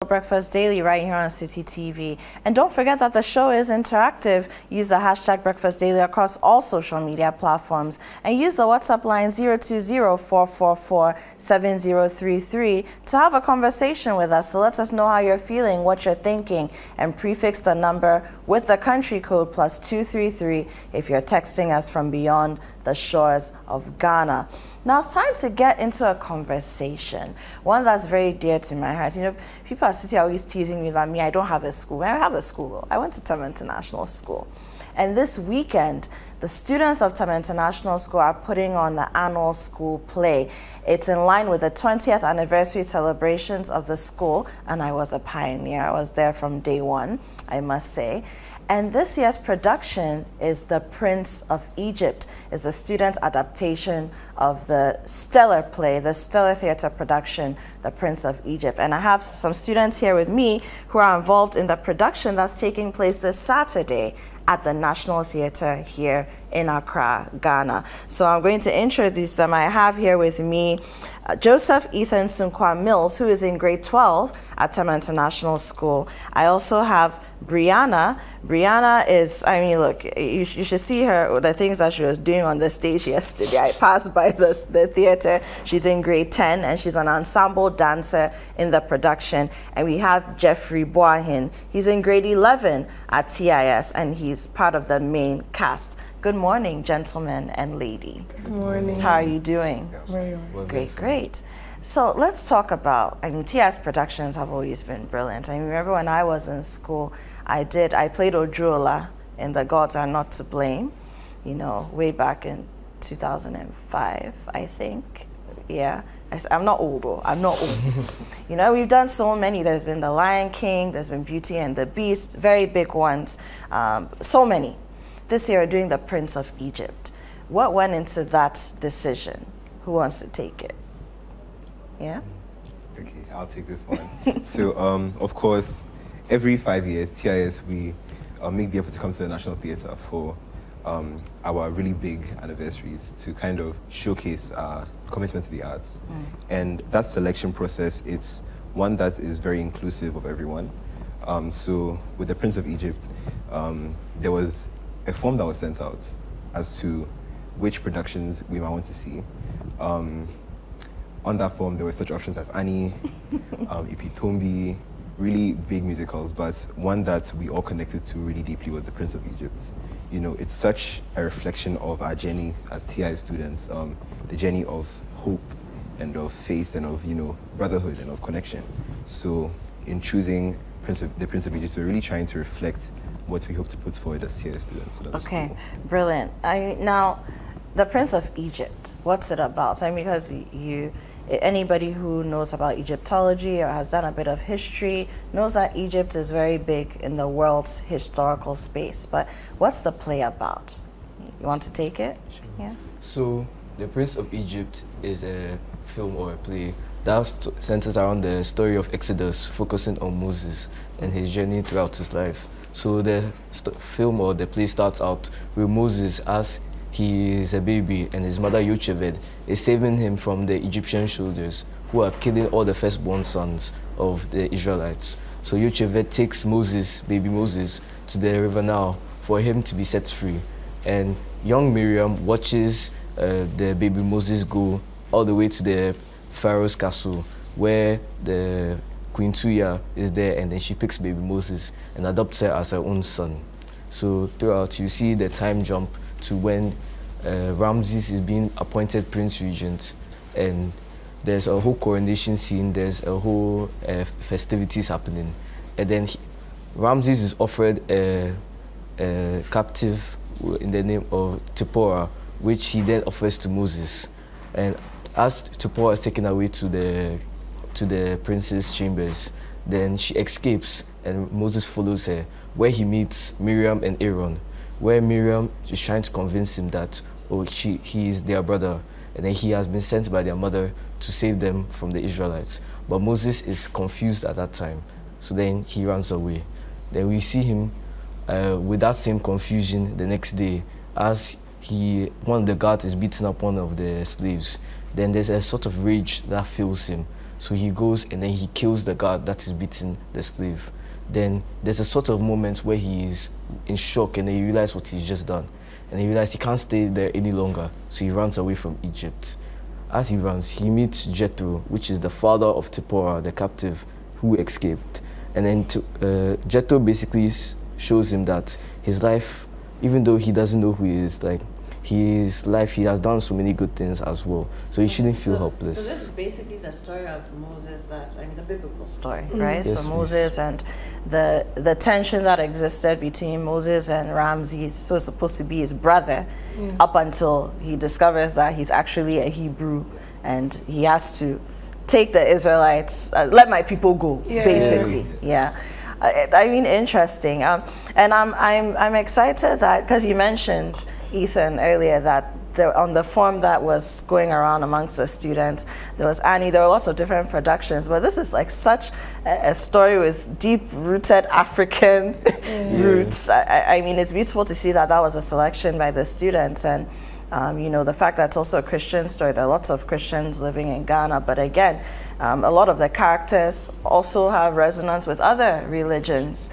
Breakfast Daily right here on Citi TV. And don't forget that the show is interactive. Use the hashtag Breakfast Daily across all social media platforms and use the WhatsApp line 020-444-7033 to have a conversation with us. So let us know how you're feeling, what you're thinking, and prefix the number with the country code +233 if you're texting us from beyond the shores of Ghana. Now it's time to get into a conversation, one that's very dear to my heart. You know, people at Citi are always teasing me that I don't have a school. I have a school. I went to Tam International School. And this weekend, the students of Tam International School are putting on the annual school play. It's in line with the 20th anniversary celebrations of the school, and I was a pioneer. I was there from day one, I must say. And this year's production is The Prince of Egypt. It's a student adaptation of the stellar play, the stellar theater production, The Prince of Egypt. And I have some students here with me who are involved in the production that's taking place this Saturday at the National Theatre here in Accra, Ghana. So I'm going to introduce them. I have here with me Joseph Ethan Sunkwa Mills, who is in grade 12 at Tam International School. I also have Brianna. Brianna is, I mean, look, you should see her, the things that she was doing on the stage yesterday. I passed by the theater. She's in grade 10 and she's an ensemble dancer in the production. And we have Jeffrey Boahin. He's in grade 11 at TIS and he's part of the main cast. Good morning, gentlemen and lady. Good morning. How are you doing? Very well. Great, great. So let's talk about, I mean, TIS productions have always been brilliant. I remember when I was in school, I played Ojuola in The Gods Are Not to Blame, you know, way back in 2005, I think. Yeah, I'm not old, though. I'm not old. You know, we've done so many. There's been The Lion King, there's been Beauty and the Beast, very big ones, so many. This year we're doing The Prince of Egypt. What went into that decision? Who wants to take it? Yeah? Okay, I'll take this one. So, of course, every 5 years, TIS, we make the effort to come to the National Theatre for our really big anniversaries to kind of showcase our commitment to the arts. And that selection process, it's one that is very inclusive of everyone. So with The Prince of Egypt, there was a form that was sent out as to which productions we might want to see. On that form, there were such options as Annie, Ipitombi, really big musicals, but one that we all connected to really deeply was The Prince of Egypt. You know, it's such a reflection of our journey as TI students, the journey of hope and of faith and of, you know, brotherhood and of connection. So in choosing The Prince of Egypt, we're really trying to reflect what we hope to put forward as TI students. So okay, cool. Brilliant. Now, The Prince of Egypt, what's it about? I mean, because anybody who knows about Egyptology or has done a bit of history knows that Egypt is very big in the world's historical space. But what's the play about? You want to take it? Sure. Yeah. So, The Prince of Egypt is a film or a play that centers around the story of Exodus, focusing on Moses and his journey throughout his life. So the film or the play starts out with Moses as he is a baby and his mother Yocheved is saving him from the Egyptian soldiers who are killing all the firstborn sons of the Israelites. So Yocheved takes Moses, baby Moses, to the river Nile for him to be set free. And young Miriam watches the baby Moses go all the way to the Pharaoh's castle where the Queen Tuya is there, and then she picks baby Moses and adopts her as her own son. So throughout, you see the time jump to when Ramses is being appointed Prince Regent, and there's a whole coronation scene, there's a whole festivities happening. And then Ramses is offered a captive in the name of Tipora, which he then offers to Moses. And as Tipora is taken away to the prince's chambers, then she escapes and Moses follows her, where he meets Miriam and Aaron, where Miriam is trying to convince him that he is their brother, and then he has been sent by their mother to save them from the Israelites. But Moses is confused at that time, so then he runs away. Then we see him with that same confusion the next day as one of the guards is beating up one of the slaves. Then there's a sort of rage that fills him. So he goes and then he kills the guard that is beating the slave. Then there's a sort of moment where he is in shock and then he realizes what he's just done. And he realizes he can't stay there any longer, so he runs away from Egypt. As he runs, he meets Jethro, which is the father of Zipporah, the captive who escaped. And then Jethro basically shows him that his life, even though he doesn't know who he is, like his life, he has done so many good things as well. So he shouldn't feel helpless. So this is basically the story of Moses, the biblical story, right? Yes, so Moses and the tension that existed between Moses and Ramses, so it's supposed to be his brother, up until he discovers that he's actually a Hebrew and he has to take the Israelites, let my people go, basically. Yeah. I mean, interesting. And I'm excited that, because you mentioned, Ethan, earlier, that on the form that was going around amongst the students, there was Annie, there were lots of different productions, but this is like such a story with deep-rooted African roots. I mean, it's beautiful to see that was a selection by the students, and you know, the fact that it's also a Christian story. There are lots of Christians living in Ghana, but again, a lot of the characters also have resonance with other religions,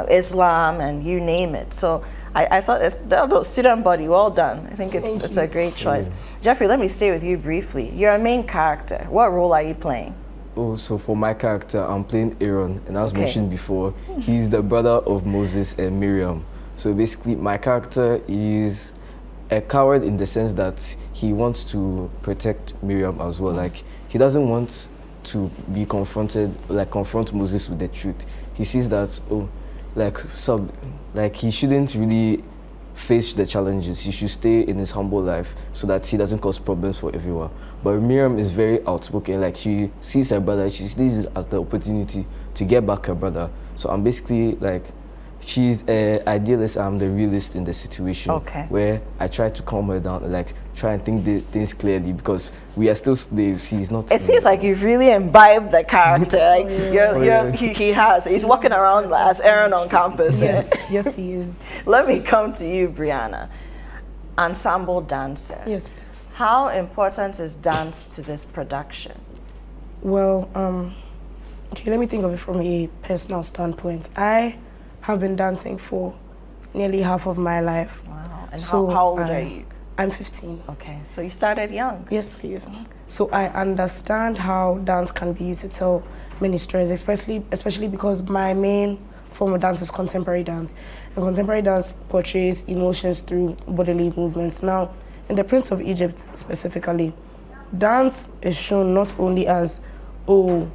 Islam, and you name it. So I thought, the student body, well done. I think it's a great choice. Jeffrey, let me stay with you briefly. You're a main character. What role are you playing? Oh, so for my character, I'm playing Aaron, and as mentioned before, he's the brother of Moses and Miriam. So basically, my character is a coward in the sense that he wants to protect Miriam as well. Like, he doesn't want to be confront Moses with the truth. He sees that, he shouldn't really face the challenges. He should stay in his humble life so that he doesn't cause problems for everyone. But Miriam is very outspoken. Like, she sees her brother, she sees it as the opportunity to get back her brother. So I'm basically like, she's an idealist, I'm the realist in the situation, where I try to calm her down, like try and think things clearly, because we are still slaves. She's not. It seems like you've really imbibed the character. Like he has. He's walking around as Aaron on campus. Yes, yes, he is. Let me come to you, Brianna. Ensemble dancer. Yes, please. How important is dance to this production? Well, okay, let me think of it from a personal standpoint. I have been dancing for nearly half of my life. Wow. And so how old are you? I'm 15. Okay, so you started young. Yes, please. So I understand how dance can be used to tell many stories, especially because my main form of dance is contemporary dance. And contemporary dance portrays emotions through bodily movements. Now, in the Prince of Egypt specifically, dance is shown not only as, we're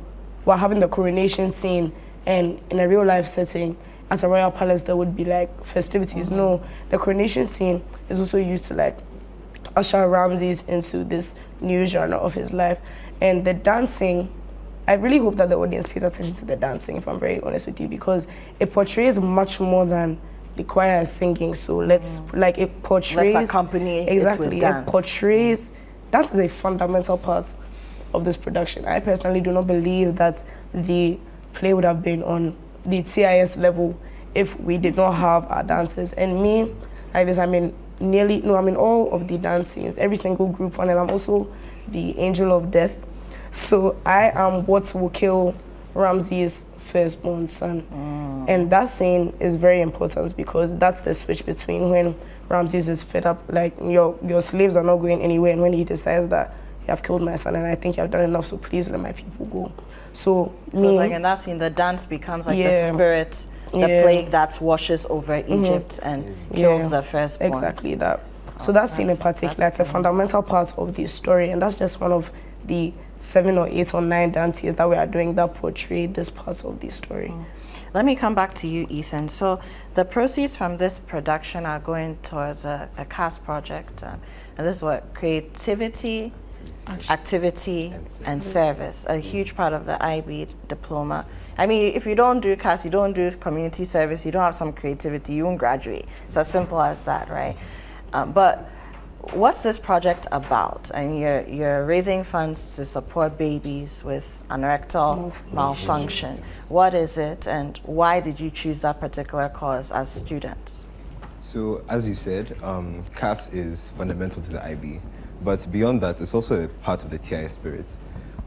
having the coronation scene, and in a real life setting, at a royal palace, there would be like festivities. No, the coronation scene is also used to like usher Ramses into this new genre of his life. And the dancing, I really hope that the audience pays attention to the dancing, if I'm very honest with you, because it portrays much more than the choir is singing. So it portrays. Let's accompany exactly, it with dance. It portrays, dance is a fundamental part of this production. I personally do not believe that the play would have been on the CIS level if we did not have our dancers. And me, like this, I'm in all of the dance scenes, every single group one, and I'm also the angel of death. So I am what will kill Ramses' firstborn son. And that scene is very important because that's the switch between when Ramses is fed up, like your slaves are not going anywhere, and when he decides that you have killed my son and I think you have done enough, so please let my people go. So it's like in that scene, the dance becomes like the spirit, the plague that washes over Egypt and kills the firstborn. Exactly that. So that scene in particular, it's a fundamental part of the story, and that's just one of the 7 or 8 or 9 dances that we are doing that portray this part of the story. Let me come back to you, Ethan. So the proceeds from this production are going towards a CAS project, and this is what? Creativity, activity and service, a huge part of the IB diploma. I mean, if you don't do CAS, you don't do community service, you don't have some creativity, you won't graduate. It's as simple as that, right? But what's this project about? I mean, you're raising funds to support babies with anorectal malfunction. What is it, and why did you choose that particular cause as students? So, as you said, CAS is fundamental to the IB. But beyond that, it's also a part of the TIS spirit.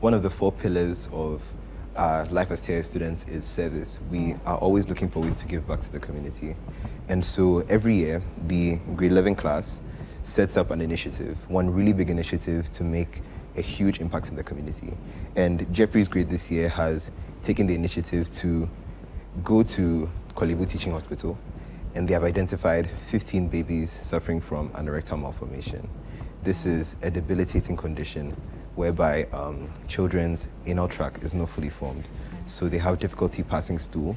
one of the 4 pillars of life as TIS students is service. We are always looking for ways to give back to the community. And so every year, the grade 11 class sets up an initiative, one really big initiative to make a huge impact in the community. And Jeffrey's grade this year has taken the initiative to go to Kolebu Teaching Hospital, and they have identified 15 babies suffering from an erectile malformation. This is a debilitating condition whereby children's anal tract is not fully formed. So they have difficulty passing stool,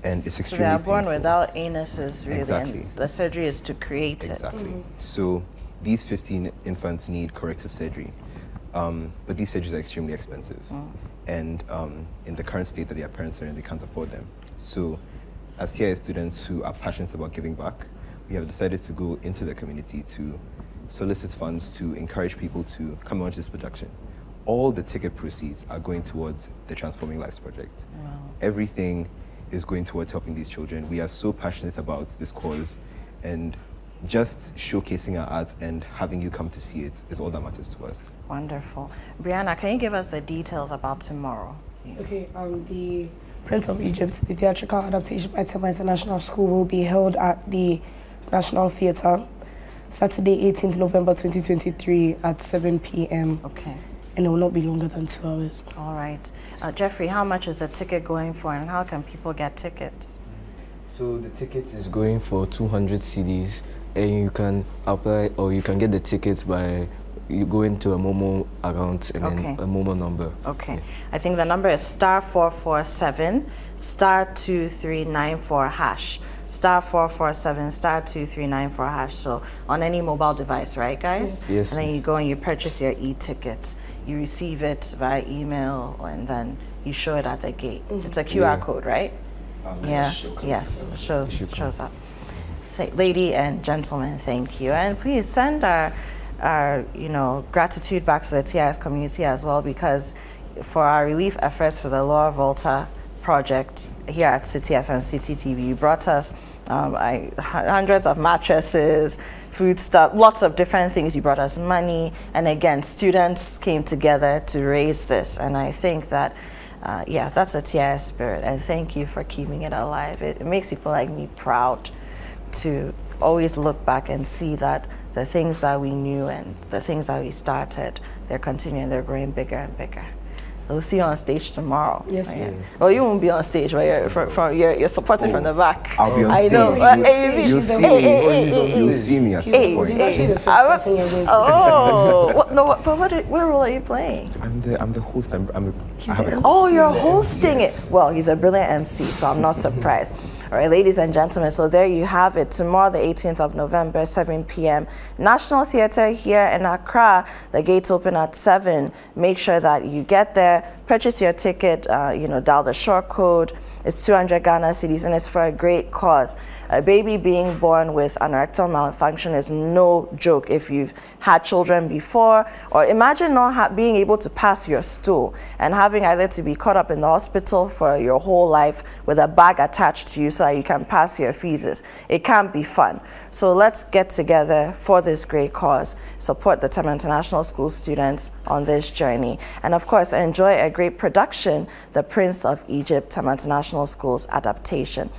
and it's extremely painful. They are born painful. without anuses, really, Exactly. and the surgery is to create it. Exactly. So these 15 infants need corrective surgery, but these surgeries are extremely expensive. And in the current state that their parents are in, they can't afford them. So as TIS students who are passionate about giving back, we have decided to go into the community to solicit funds to encourage people to come on to this production. All the ticket proceeds are going towards the Transforming Lives project. Wow. Everything is going towards helping these children. We are so passionate about this cause, and just showcasing our arts and having you come to see it is all that matters to us. Wonderful. Brianna, can you give us the details about tomorrow? Okay, the Prince of Egypt, the theatrical adaptation by Tema International School, will be held at the National Theatre Saturday, 18th November 2023 at 7 p.m. Okay. And it will not be longer than 2 hours. All right. Jeffrey, how much is a ticket going for, and how can people get tickets? So the ticket is going for 200 CDs, and you can apply or you can get the tickets by you go into a Momo account and then a Momo number. Okay. Yeah. I think the number is *447 *2394 hash. *447 *2394 hash. So on any mobile device, right, guys? Yes. And then you go and you purchase your e-tickets. You receive it via email, and then you show it at the gate. It's a QR code, right? Yes, it shows up. Lady and gentlemen, thank you, and please send our gratitude back to the TIS community as well, because for our relief efforts for the Laura Volta project here at Citi FM, Citi TV, you brought us hundreds of mattresses, food stuff, lots of different things. You brought us money, and again, students came together to raise this, and I think that yeah, that's a TIS spirit, and thank you for keeping it alive. It makes people like me proud to always look back and see that the things that we knew and the things that we started, they're continuing, they're growing bigger and bigger. We'll see you on stage tomorrow. Yes, right? yes. Well, you won't be on stage, but you're supporting from the back. I'll be on stage. I know. You'll see me. You'll see me at some point. What role are you playing? I'm the host. Oh, you're hosting it. Well, he's a brilliant MC, so I'm not surprised. All right, ladies and gentlemen, so there you have it. Tomorrow, the 18th of November, 7 p.m. National Theatre here in Accra. The gates open at 7. Make sure that you get there. Purchase your ticket, dial the short code. It's 200 Ghana cedis, and it's for a great cause. A baby being born with an erectile malfunction is no joke. If you've had children before, or imagine not being able to pass your stool and having either to be caught up in the hospital for your whole life with a bag attached to you so that you can pass your feces. It can't be fun. So let's get together for this great cause. Support the Tema International School students on this journey. And of course, enjoy a great production, The Prince of Egypt Tema International School's adaptation.